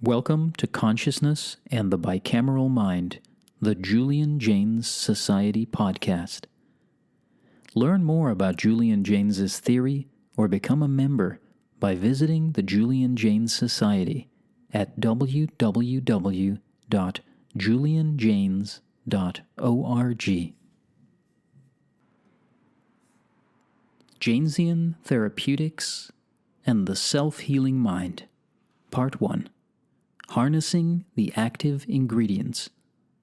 Welcome to Consciousness and the Bicameral Mind, the Julian Jaynes Society podcast. Learn more about Julian Jaynes' theory or become a member by visiting the Julian Jaynes Society at www.julianjaynes.org. Jaynesian Therapeutics and the Self-Healing Mind, Part 1. Harnessing the Active Ingredients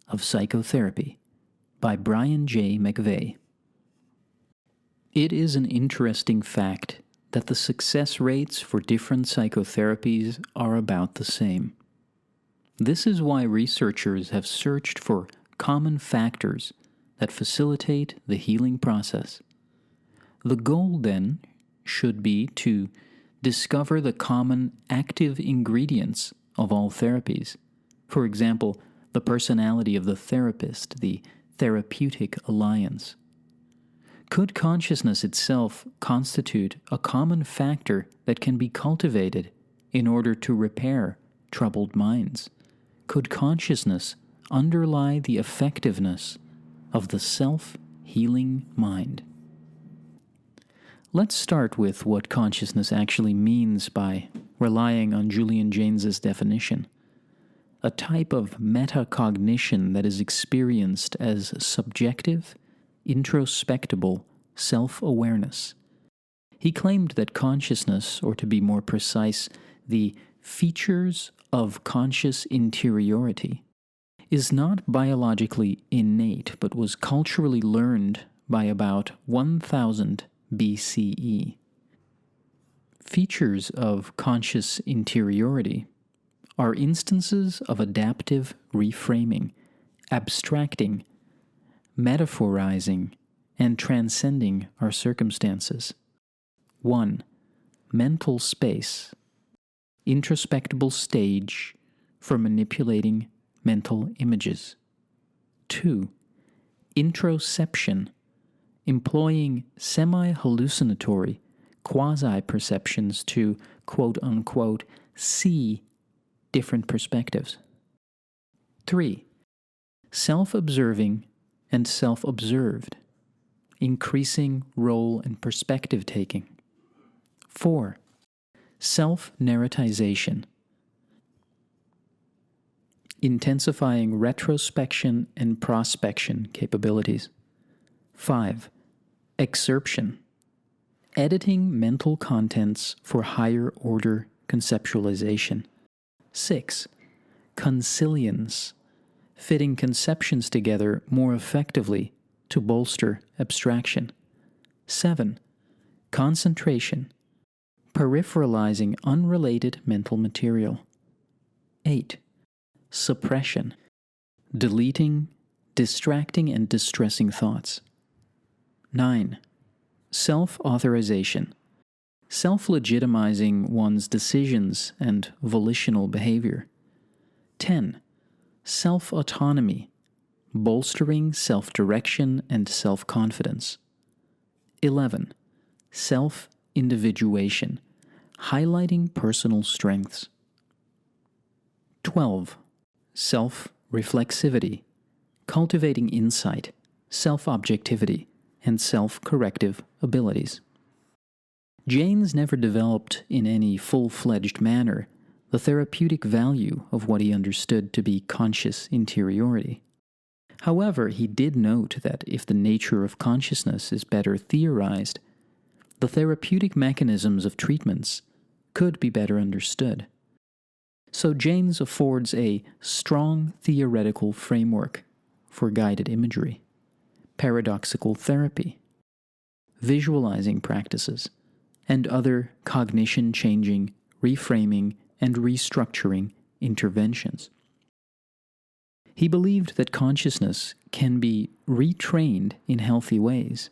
of Psychotherapy by Brian J. McVeigh. It is an interesting fact that the success rates for different psychotherapies are about the same. This is why researchers have searched for common factors that facilitate the healing process. The goal, then, should be to discover the common active ingredients of all therapies. For example, the personality of the therapist, the therapeutic alliance. Could consciousness itself constitute a common factor that can be cultivated in order to repair troubled minds? Could consciousness underlie the effectiveness of the self-healing mind? Let's start with what consciousness actually means by relying on Julian Jaynes' definition. A type of metacognition that is experienced as subjective, introspectable self-awareness. He claimed that consciousness, or to be more precise, the features of conscious interiority, is not biologically innate, but was culturally learned by about 1000 BCE. Features of conscious interiority are instances of adaptive reframing, abstracting, metaphorizing, and transcending our circumstances. 1. Mental space, introspectable stage for manipulating mental images. 2. Introception, employing semi-hallucinatory quasi-perceptions to, quote-unquote, see different perspectives. 3. Self-observing and self-observed, increasing role and perspective-taking. 4. Self-narratization, intensifying retrospection and prospection capabilities. 5. Excerption, editing mental contents for higher-order conceptualization. 6. Consilience, fitting conceptions together more effectively to bolster abstraction. 7. Concentration, peripheralizing unrelated mental material. 8. Suppression, deleting, distracting, and distressing thoughts. 9. Self-authorization, self-legitimizing one's decisions and volitional behavior. 10. Self-autonomy, bolstering self-direction and self-confidence. 11. Self-individuation, highlighting personal strengths. 12. Self-reflexivity, cultivating insight, self-objectivity, and self-corrective abilities. Jaynes never developed in any full-fledged manner the therapeutic value of what he understood to be conscious interiority. However, he did note that if the nature of consciousness is better theorized, the therapeutic mechanisms of treatments could be better understood. So Jaynes affords a strong theoretical framework for guided imagery, paradoxical therapy, visualizing practices, and other cognition-changing, reframing, and restructuring interventions. He believed that consciousness can be retrained in healthy ways.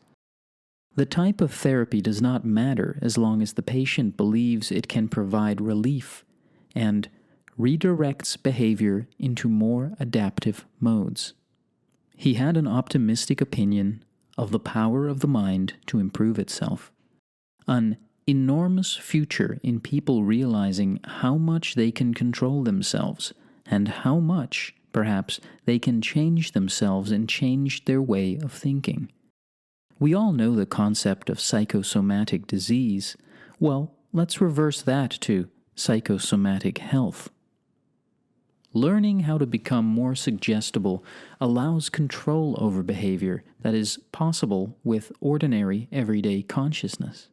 The type of therapy does not matter as long as the patient believes it can provide relief and redirects behavior into more adaptive modes. He had an optimistic opinion of the power of the mind to improve itself, an enormous future in people realizing how much they can control themselves and how much, perhaps, they can change themselves and change their way of thinking. We all know the concept of psychosomatic disease. Well, let's reverse that to psychosomatic health. Learning how to become more suggestible allows control over behavior that is possible with ordinary, everyday consciousness.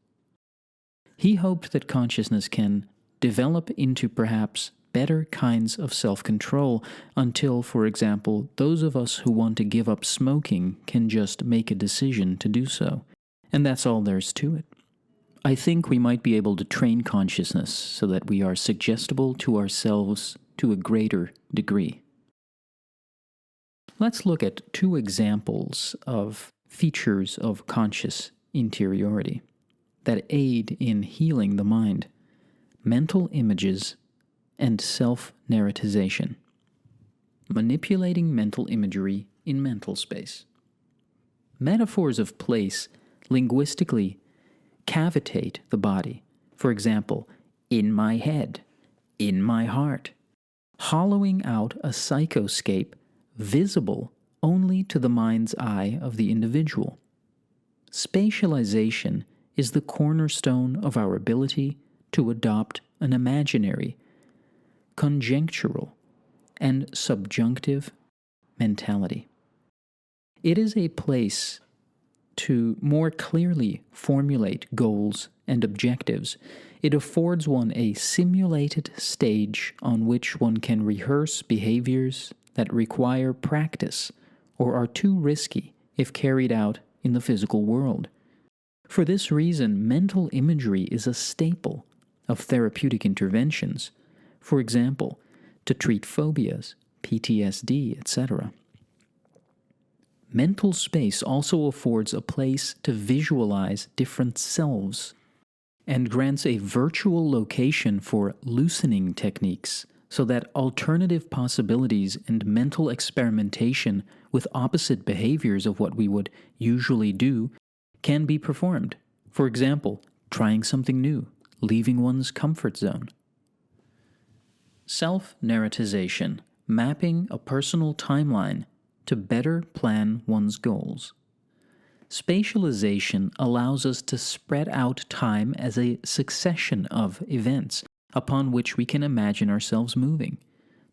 He hoped that consciousness can develop into perhaps better kinds of self-control until, for example, those of us who want to give up smoking can just make a decision to do so. And that's all there's to it. I think we might be able to train consciousness so that we are suggestible to ourselves to a greater degree. Let's look at two examples of features of conscious interiority that aid in healing the mind: mental images and self-narratization. Manipulating mental imagery in mental space. Metaphors of place linguistically cavitate the body. For example, in my head, in my heart, hollowing out a psychoscape visible only to the mind's eye of the individual. Spatialization is the cornerstone of our ability to adopt an imaginary, conjectural, and subjunctive mentality. It is a place to more clearly formulate goals and objectives. It affords one a simulated stage on which one can rehearse behaviors that require practice or are too risky if carried out in the physical world. For this reason, mental imagery is a staple of therapeutic interventions, for example, to treat phobias, PTSD, etc. Mental space also affords a place to visualize different selves and grants a virtual location for loosening techniques so that alternative possibilities and mental experimentation with opposite behaviors of what we would usually do can be performed. For example, trying something new, leaving one's comfort zone. Self-narratization, mapping a personal timeline to better plan one's goals. Spatialization allows us to spread out time as a succession of events upon which we can imagine ourselves moving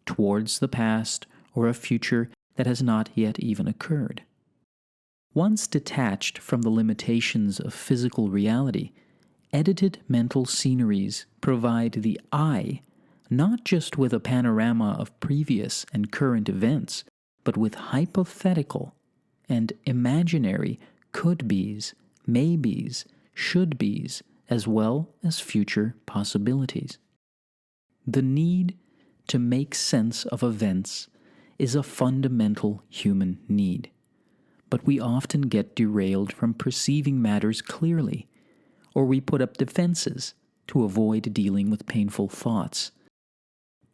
towards the past or a future that has not yet even occurred. Once detached from the limitations of physical reality, edited mental sceneries provide the eye not just with a panorama of previous and current events, but with hypothetical and imaginary could-bes, maybes, should-bes, as well as future possibilities. The need to make sense of events is a fundamental human need, but we often get derailed from perceiving matters clearly, or we put up defenses to avoid dealing with painful thoughts.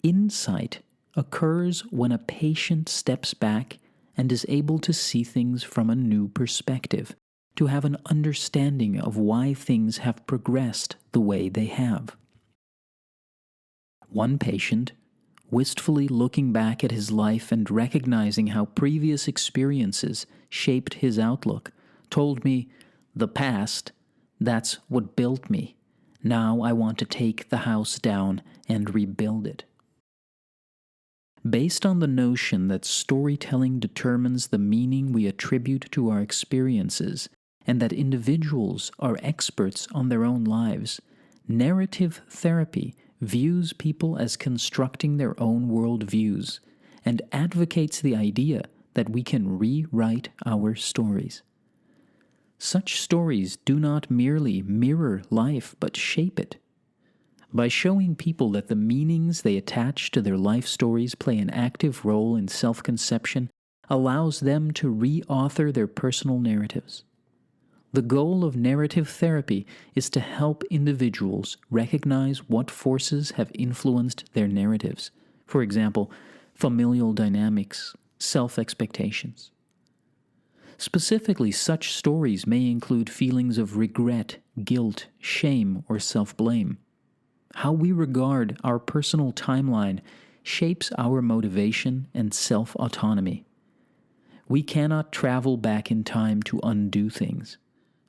Insight occurs when a patient steps back and is able to see things from a new perspective, to have an understanding of why things have progressed the way they have. One patient, wistfully looking back at his life and recognizing how previous experiences shaped his outlook, told me, "The past, that's what built me. Now I want to take the house down and rebuild it." Based on the notion that storytelling determines the meaning we attribute to our experiences, and that individuals are experts on their own lives, narrative therapy views people as constructing their own worldviews and advocates the idea that we can rewrite our stories. Such stories do not merely mirror life but shape it. By showing people that the meanings they attach to their life stories play an active role in self-conception allows them to re-author their personal narratives. The goal of narrative therapy is to help individuals recognize what forces have influenced their narratives. For example, familial dynamics, self-expectations. Specifically, such stories may include feelings of regret guilt, shame, or self-blame. How we regard our personal timeline shapes our motivation and self-autonomy. We cannot travel back in time to undo things.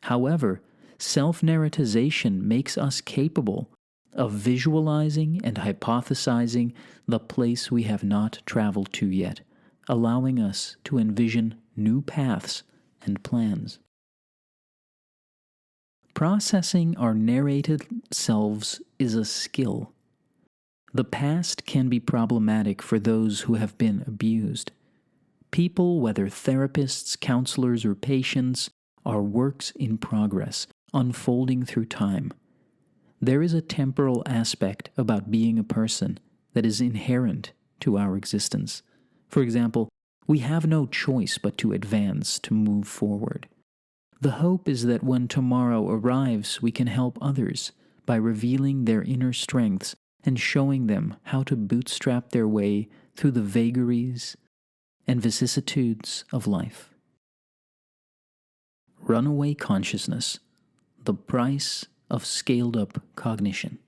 However, self-narratization makes us capable of visualizing and hypothesizing the place we have not traveled to yet, allowing us to envision new paths and plans. Processing our narrated selves is a skill. The past can be problematic for those who have been abused. People, whether therapists, counselors, or patients, are works in progress, unfolding through time. There is a temporal aspect about being a person that is inherent to our existence. For example, we have no choice but to advance, to move forward. The hope is that when tomorrow arrives, we can help others by revealing their inner strengths and showing them how to bootstrap their way through the vagaries and vicissitudes of life. Runaway consciousness, the price of scaled-up cognition.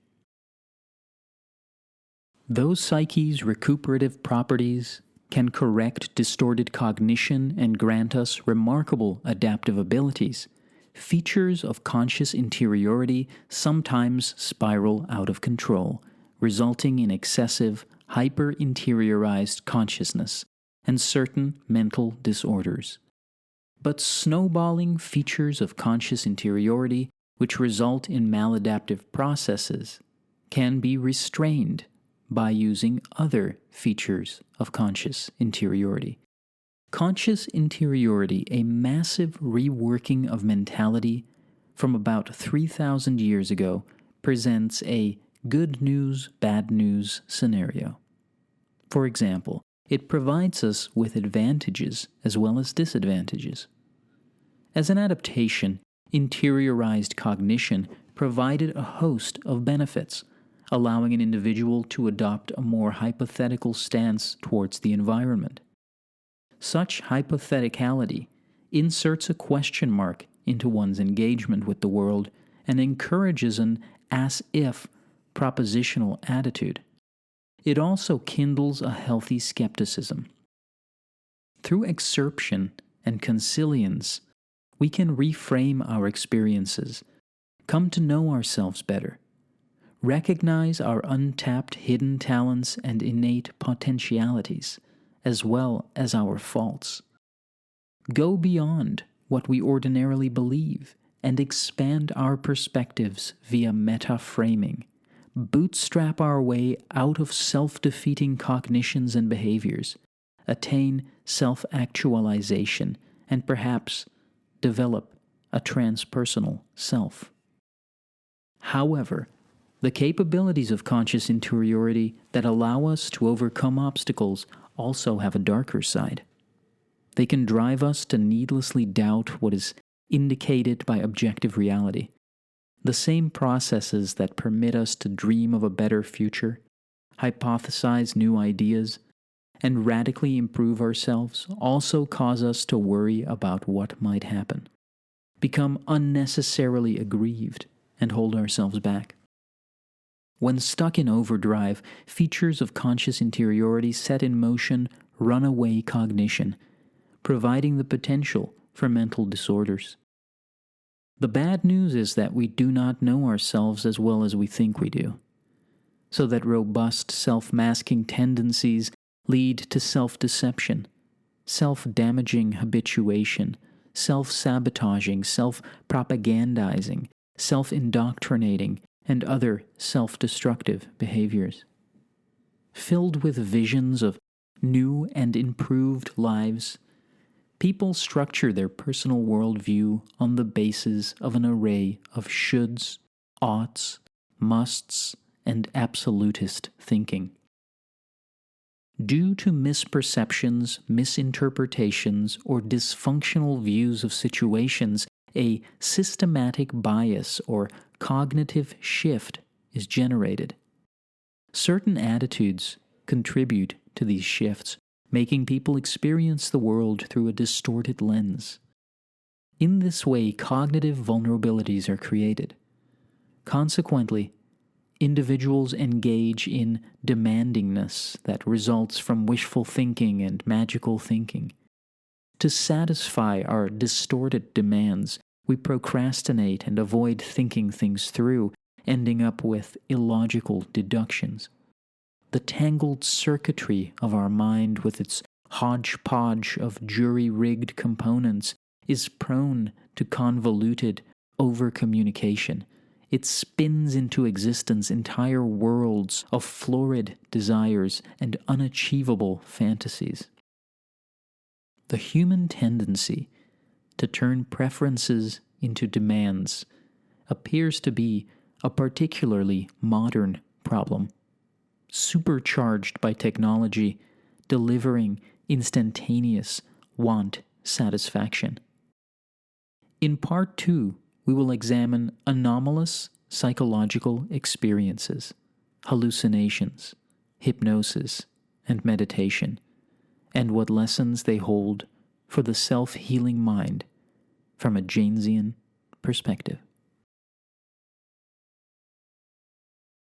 Those psyche's recuperative properties can correct distorted cognition and grant us remarkable adaptive abilities, features of conscious interiority sometimes spiral out of control, resulting in excessive, hyper-interiorized consciousness and certain mental disorders. But snowballing features of conscious interiority, which result in maladaptive processes, can be restrained by using other features of conscious interiority. Conscious interiority, a massive reworking of mentality from about 3,000 years ago, presents a good news, bad news scenario. For example, it provides us with advantages as well as disadvantages. As an adaptation, interiorized cognition provided a host of benefits, allowing an individual to adopt a more hypothetical stance towards the environment. Such hypotheticality inserts a question mark into one's engagement with the world and encourages an as-if propositional attitude. It also kindles a healthy skepticism. Through excerption and consilience, we can reframe our experiences, come to know ourselves better, recognize our untapped hidden talents and innate potentialities, as well as our faults. Go beyond what we ordinarily believe and expand our perspectives via meta-framing. Bootstrap our way out of self-defeating cognitions and behaviors, attain self-actualization, and perhaps develop a transpersonal self. However, the capabilities of conscious interiority that allow us to overcome obstacles also have a darker side. They can drive us to needlessly doubt what is indicated by objective reality. The same processes that permit us to dream of a better future, hypothesize new ideas, and radically improve ourselves also cause us to worry about what might happen, become unnecessarily aggrieved, and hold ourselves back. When stuck in overdrive, features of conscious interiority set in motion runaway cognition, providing the potential for mental disorders. The bad news is that we do not know ourselves as well as we think we do, so that robust self-masking tendencies lead to self-deception, self-damaging habituation, self-sabotaging, self-propagandizing, self-indoctrinating, and other self-destructive behaviors. Filled with visions of new and improved lives, people structure their personal worldview on the basis of an array of shoulds, oughts, musts, and absolutist thinking. Due to misperceptions, misinterpretations, or dysfunctional views of situations, a systematic bias or cognitive shift is generated. Certain attitudes contribute to these shifts, making people experience the world through a distorted lens. In this way, cognitive vulnerabilities are created. Consequently, individuals engage in demandingness that results from wishful thinking and magical thinking. To satisfy our distorted demands, we procrastinate and avoid thinking things through, ending up with illogical deductions. The tangled circuitry of our mind with its hodgepodge of jury-rigged components is prone to convoluted over-communication. It spins into existence entire worlds of florid desires and unachievable fantasies. The human tendency to turn preferences into demands appears to be a particularly modern problem, supercharged by technology delivering instantaneous want satisfaction. In Part 2, we will examine anomalous psychological experiences, hallucinations, hypnosis, and meditation, and what lessons they hold for the self-healing mind from a Jaynesian perspective.